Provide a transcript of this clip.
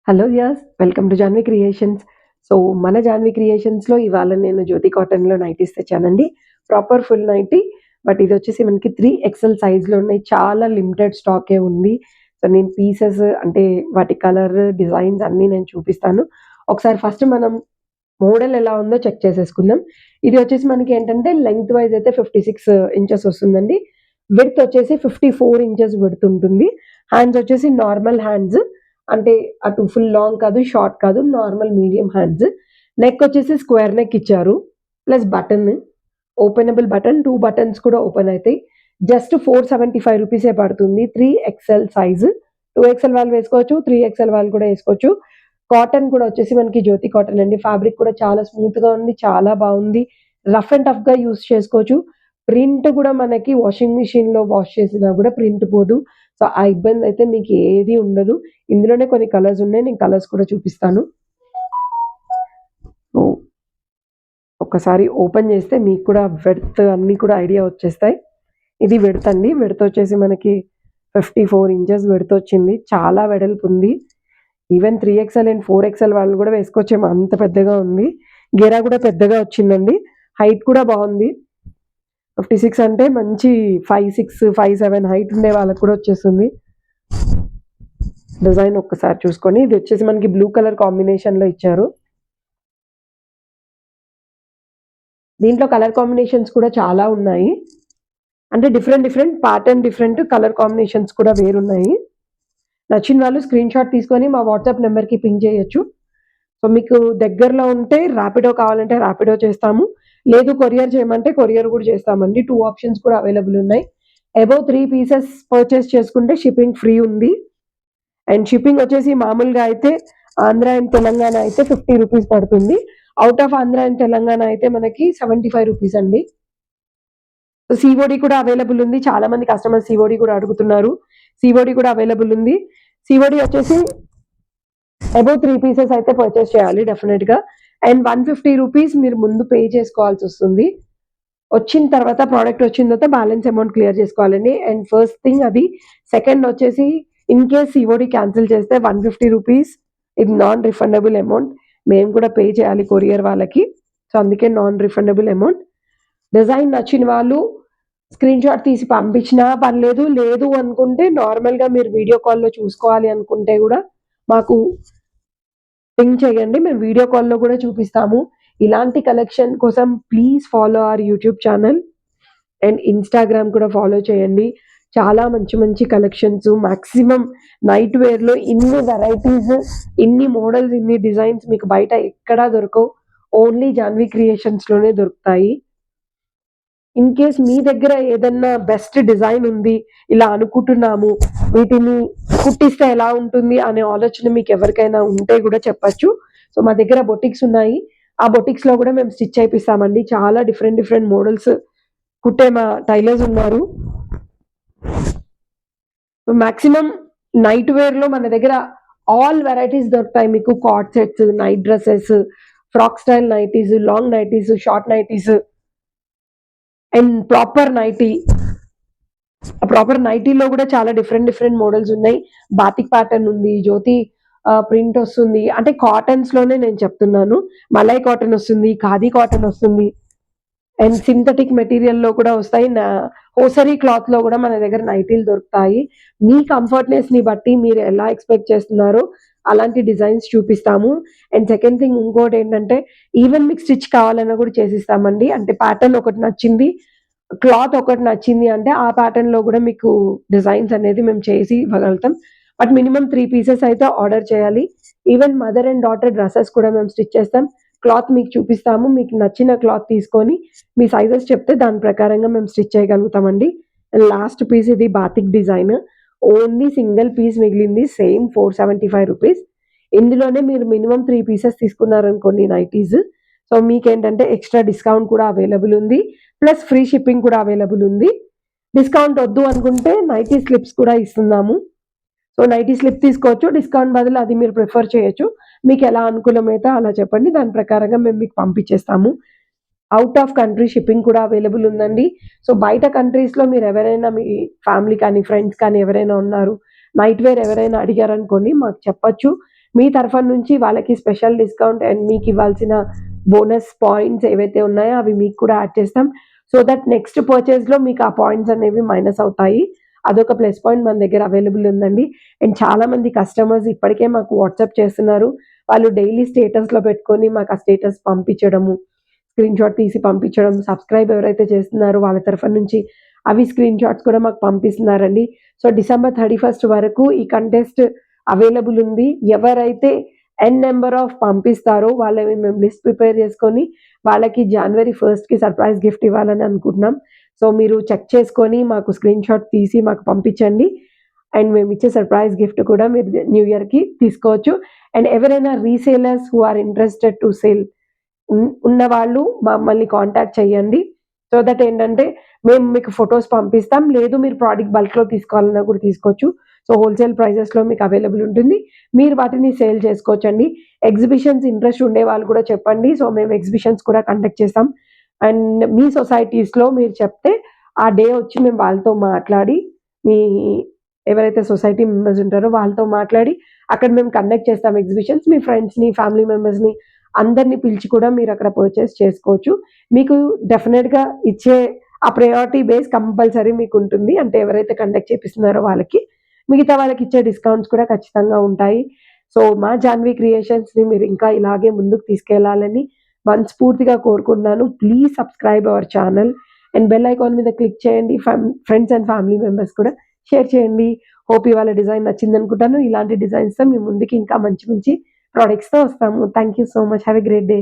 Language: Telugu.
Hello viewers, welcome to Janvi creations. So, మన జాన్వి క్రియేషన్స్‌లో ఇవాళ నేను జ్యోతి కాటన్‌లో నైటీస్ తెచ్చానండి. Proper full nighty. బట్ ఇదొచ్చేసి మనకి 3 ఎక్స్‌ఎల్ సైజ్‌లో ఉన్నాయి. చాలా లిమిటెడ్ స్టాకే ఉంది. సో, నేను పీసెస్ అంటే వాటి కలర్, డిజైన్స్ అన్నీ నేను చూపిస్తాను. ఒకసారి ఫస్ట్ మనం మోడల్ ఎలా ఉందో చెక్ చేసేసుకుందాం. ఇది వచ్చేసి మనకేంటంటే లెంగ్త్ వైస్ అయితే 56 ఇంచెస్ వస్తుందండి. విడ్త్ వచ్చేసి 54 ఇంచెస్ విడ్త్ ఉంటుంది. హ్యాండ్స్ వచ్చేసి నార్మల్ హ్యాండ్స్. అంటే అటు ఫుల్ లాంగ్ కాదు, షార్ట్ కాదు. Normal medium hands. నెక్ వచ్చేసి స్క్వేర్ నెక్ ఇచ్చారు. Plus button. Openable button. 2 buttons కూడా ఓపెన్ అయితాయి. జస్ట్ ₹475 పడుతుంది. 3 ఎక్స్ఎల్ సైజ్. 2 ఎక్స్ఎల్ వాళ్ళు వేసుకోవచ్చు. 3 ఎక్స్ఎల్ వాళ్ళు కూడా ఏసుకోవచ్చు. కాటన్ కూడా వచ్చేసి మనకి జ్యోతి కాటన్ అండి. ఫ్యాబ్రిక్ కూడా చాలా స్మూత్‌గా ఉంది. చాలా బావుంది. రఫ్ అండ్ టఫ్‌గా యూజ్ చేసుకోవచ్చు. ప్రింట్ కూడా మనకి వాషింగ్ మిషన్‌లో వాష్ చేసినా కూడా ప్రింట్ పోదు. సో, ఆ ఇబ్బందయితే మీకు ఏది ఉండదు. ఇందులోనే కొన్ని కలర్స్ ఉన్నాయి. నేను కలర్స్ కూడా చూపిస్తాను. ఓహ్! ఒక్కసారి ఓపెన్ చేస్తే మీకు కూడా విడ్త్ అన్నీ కూడా ఐడియా వచ్చేస్తాయి. ఇది విడ్త్ అండి. విడ్త్ వచ్చేసి మనకి 54 ఇంచెస్ విడ్త్ వచ్చింది. చాలా వెడల్పు ఉంది. ఈవెన్ 3 ఎక్స్ఎల్ అండ్ 4 ఎక్స్ఎల్ వాళ్ళు కూడా వేసుకోవచ్చేమో అంత పెద్దగా ఉంది. గెరా కూడా పెద్దగా వచ్చిందండి. హైట్ కూడా బావుంది. 56 అంటే మంచి 5'6", 5'7" హైట్ ఉండే వాళ్ళకి కూడా వచ్చేస్తుంది. డిజైన్ ఒక్కసారి చూసుకొని ఇది వచ్చేసి మనకి బ్లూ కలర్ కాంబినేషన్‌లో ఇచ్చారు. దీంట్లో కలర్ కాంబినేషన్స్ కూడా చాలా ఉన్నాయి. అంటే different pattern different colour combinations కూడా వేరున్నాయి. నచ్చిన వాళ్ళు స్క్రీన్‌షాట్ తీసుకొని మా వాట్సాప్ నంబర్‌కి పింగ్ చేయొచ్చు. సో, మీకు దగ్గరలో ఉంటే ర్యాపిడో కావాలంటే ర్యాపిడో చేస్తాము. లేదు కొరియర్ చేయమంటే కొరియర్ కూడా చేస్తామండి. 2 ఆప్షన్స్ కూడా అవైలబుల్ ఉన్నాయి. అబోవ్ 3 పీసెస్ పర్చేస్ చేసుకుంటే షిప్పింగ్ ఫ్రీ ఉంది. అండ్ షిప్పింగ్ వచ్చేసి మామూలుగా అయితే ఆంధ్ర అండ్ తెలంగాణ అయితే ₹50 పడుతుంది. Out of Andhra and Telangana అయితే మనకి ₹75 అండి. సీఓడీ కూడా అవైలబుల్ ఉంది. చాలా మంది కస్టమర్స్ సీఓడీ కూడా అడుగుతున్నారు. సీఓడీ కూడా అవైలబుల్ ఉంది. సీఓడీ వచ్చేసి అబోవ్ 3 పీసెస్ అయితే పర్చేస్ చేయాలి డెఫినిట్‌గా. అండ్ ₹150 మీరు ముందు పే చేసుకోవాల్సొస్తుంది. వచ్చిన తర్వాత ప్రొడక్ట్ వచ్చిన తర్వాత బ్యాలెన్స్ అమౌంట్ క్లియర్ చేసుకోవాలండి. అండ్ ఫస్ట్ థింగ్ అది. సెకండ్ వచ్చేసి ఇన్ కేస్ సీఓడీ క్యాన్సిల్ చేస్తే ₹150 ఇది నాన్ రిఫండబుల్ అమౌంట్. మేము కూడా పే చేయాలి కొరియర్ వాళ్ళకి. సో, అందుకే నాన్ రిఫండబుల్ అమౌంట్. డిజైన్ నచ్చిన వాళ్ళు స్క్రీన్‌షాట్ తీసి పంపించినా పర్లేదు. లేదు అనుకుంటే నార్మల్‌గా మీరు వీడియో కాల్‌లో చూసుకోవాలి అనుకుంటే గూడా మాకు పింగ్ చేయండి. మేము వీడియో కాల్‌లో కూడా చూపిస్తాము. ఇలాంటి కలెక్షన్ కోసం please follow our YouTube channel and Instagram కూడా ఫాలో చేయండి. చాలా మంచి కలెక్షన్స్ మాక్సిమం నైట్ వేర్‌లో ఇన్ని వెరైటీస్, ఇన్ని మోడల్స్, ఇన్ని డిజైన్స్ మీకు బయట ఎక్కడా దొరకవు. ఓన్లీ జాన్వి క్రియేషన్స్‌లోనే దొరుకుతాయి. ఇన్ కేస్ మీ దగ్గర ఏదన్నా బెస్ట్ డిజైన్ ఉంది, ఇలా అనుకుంటున్నాము, వీటిని కుట్టిస్తే ఎలా ఉంటుంది అనే ఆలోచన మీకెవరికైనా ఉంటే గూడా చెప్పచ్చు. సో, మా దగ్గర బొటిక్స్ ఉన్నాయి. ఆ బొటిక్స్‌లో గూడా మేము స్టిచ్ చేపిస్తామండి. చాలా డిఫరెంట్ మోడల్స్ కుట్టే మా టైలర్స్ ఉన్నారు. మాక్సిమం నైట్ వేర్‌లో మన దగ్గర ఆల్ వెరైటీస్ దొరుకుతాయి మీకు. Cord sets, night dresses, frock style nighties, long nighties, short nighties and proper nighty. ఆ ప్రాపర్ నైటీలో గూడా చాలా డిఫరెంట్ మోడల్స్ ఉన్నాయి. బాతిక్ ప్యాటర్న్ ఉంది. జ్యోతి ప్రింట్ ఒస్తుంది. అంటే కాటన్స్‌లోనే నేను చెప్తున్నాను. మలై కాటన్ ఒస్తుంది. ఖాదీ కాటన్ ఒస్తుంది. అండ్ సింథటిక్ మెటీరియల్‌లో కూడా వస్తాయి. హోసరీ క్లాత్‌లో గూడా మన దగ్గర నైటీలు దొరుకుతాయి. మీ కంఫర్ట్‌నెస్‌ని బట్టి మీరు ఎలా ఎక్స్‌పెక్ట్ చేస్తున్నారో అలాంటి డిజైన్స్ చూపిస్తాము. అండ్ సెకండ్ థింగ్ ఇంకోటేంటంటే ఈవెన్ మీకు స్టిచ్ కావాలన్నా గూడా చేసిస్తామండి. అంటే ప్యాటర్న్ ఒకటి నచ్చింది, క్లాత్ ఒకటి నచ్చింది అంటే ఆ ప్యాటర్న్‌లో గూడా మీకు డిజైన్స్ అనేది మేము చేసి ఇవ్వగలుగుతాం. బట్ మినిమమ్ 3 పీసెస్ అయితే ఆర్డర్ చేయాలి. Even mother and daughter dresses కూడా మేము స్టిచ్ చేస్తాం. క్లాత్ మీకు చూపిస్తాము. మీకు నచ్చిన క్లాత్ తీసుకొని మీ సైజెస్ చెప్తే దాని ప్రకారంగా మేము స్టిచ్ చేయగలుగుతామండి. లాస్ట్ పీస్ ఇది batik design. Only single piece మిగిలింది. సేమ్ ₹475. ఇందులోనే మీరు మినిమమ్ 3 పీసెస్ తీసుకున్నారనుకోండి నైటీస్. సో, మీకేంటంటే ఎక్స్‌ట్రా డిస్కౌంట్ కూడా అవైలబుల్ ఉంది. ప్లస్ ఫ్రీ షిప్పింగ్ కూడా అవైలబుల్ ఉంది. డిస్కౌంట్ ఒద్దు అనుకుంటే నైటీ స్లిప్స్ కూడా ఇస్తున్నాము. సో, నైటీ స్లిప్ తీసుకోవచ్చు. డిస్కౌంట్ బదులు అది మీరు ప్రిఫర్ చేయొచ్చు. మీకెలా అనుకూలమైతే అలా చెప్పండి. దాని ప్రకారంగా మేము మీకు పంపించేస్తాము. ఔట్ ఆఫ్ కంట్రీ షిప్పింగ్ కూడా అవైలబుల్ ఉందండి. సో, బయట కంట్రీస్‌లో మీరెవరైనా మీ ఫ్యామిలీ కానీ, ఫ్రెండ్స్ కానీ ఎవరైనా ఉన్నారు. నైట్ వేర్ ఎవరైనా అడిగారనుకోండి మాకు చెప్పొచ్చు. మీ తరఫున నుంచి వాళ్ళకి స్పెషల్ డిస్కౌంట్ అండ్ మీకు ఇవ్వాల్సిన బోనస్ పాయింట్స్ ఏవైతే ఉన్నాయో అవి మీకు కూడా యాడ్ చేస్తాం. సో దట్ నెక్స్ట్ పర్చేస్‌లో మీకు ఆ పాయింట్స్ అనేవి మైనస్ అవుతాయి. అదొక ప్లస్ పాయింట్ మన దగ్గర అవైలబుల్ ఉందండి. అండ్ చాలామంది కస్టమర్స్ ఇప్పటికే మాకు వాట్సాప్ చేస్తున్నారు. వాళ్ళు డైలీ స్టేటస్‌లో పెట్టుకొని మాకు ఆ స్టేటస్ పంపించడము, స్క్రీన్‌షాట్ తీసి పంపించడం, సబ్స్క్రైబ్ ఎవరైతే చేస్తున్నారో వాళ్ళ తరఫున నుంచి అవి స్క్రీన్‌షాట్స్ కూడా మాకు పంపిస్తున్నారండి. సో డిసెంబర్ 31 వరకు ఈ కంటెస్ట్ అవైలబుల్ ఉంది. ఎవరైతే ఎన్ నంబర్ ఆఫ్ పంపిస్తారో వాళ్ళవి మేము లిస్ట్ ప్రిపేర్ చేసుకొని వాళ్ళకి జనవరి 1కి సర్ప్రైజ్ గిఫ్ట్ ఇవ్వాలని అనుకుంటున్నాం. సో మీరు చెక్ చేసుకొని మాకు స్క్రీన్‌షాట్ తీసి మాకు పంపించండి. అండ్ మేమిచ్చే సర్ప్రైజ్ గిఫ్ట్ కూడా మీరు న్యూ ఇయర్‌కి తీసుకోవచ్చు. అండ్ ఎవరైనా resellers who are interested to sale ఉన్నవాళ్ళు మమ్మల్ని కాంటాక్ట్ చేయండి. సో దట్ ఏంటంటే మేము మీకు ఫోటోస్ పంపిస్తాం. లేదు మీరు ప్రోడక్ట్ బల్క్‌లో తీసుకోవాలన్నా కూడా తీసుకోవచ్చు. సో హోల్‌సేల్ ప్రైజెస్‌లో మీకు అవైలబుల్ ఉంటుంది. మీరు వాటిని సేల్ చేసుకోవచ్చండి. ఎగ్జిబిషన్స్ ఇంట్రెస్ట్ ఉండేవాళ్ళు కూడా చెప్పండి. సో మేము ఎగ్జిబిషన్స్ కూడా కండక్ట్ చేస్తాం. అండ్ మీ సొసైటీస్‌లో మీరు చెప్తే ఆ డే వచ్చి మేము వాళ్ళతో మాట్లాడి మీ ఎవరైతే సొసైటీ మెంబర్స్ ఉంటారో వాళ్ళతో మాట్లాడి అక్కడ మేము కండక్ట్ చేస్తాం ఎగ్జిబిషన్స్. మీ ఫ్రెండ్స్‌ని, ఫ్యామిలీ మెంబర్స్‌ని అందరిని పిలిచి కూడా మీరక్కడ పర్చేస్ చేసుకోవచ్చు. మీకు డెఫినిట్‌గా ఇచ్చే ఆ ప్రయారిటీ బేస్ కంపల్సరీ మీకుంటుంది. అంటే ఎవరైతే కండక్ట్ చేపిస్తున్నారో వాళ్ళకి. మిగతా వాళ్ళకిచ్చే డిస్కౌంట్స్ కూడా ఖచ్చితంగా ఉంటాయి. సో, మా జాన్వి క్రియేషన్స్‌ని మీరు ఇంకా ఇలాగే ముందుకు తీసుకెళ్లాలని మనస్ఫూర్తిగా కోరుకుంటున్నాను. Please subscribe our channel and bell icon మీద క్లిక్ చేయండి. ఫ్రెండ్స్ అండ్ ఫ్యామిలీ మెంబర్స్ కూడా షేర్ చేయండి. హోప్ ఇవాళ డిజైన్ నచ్చిందనుకుంటాను. ఇలాంటి డిజైన్స్‌తో మీ ముందుకి ఇంకా మంచి మంచి ప్రొడక్ట్స్‌తో వస్తాము. Thank you so much. Have a great day.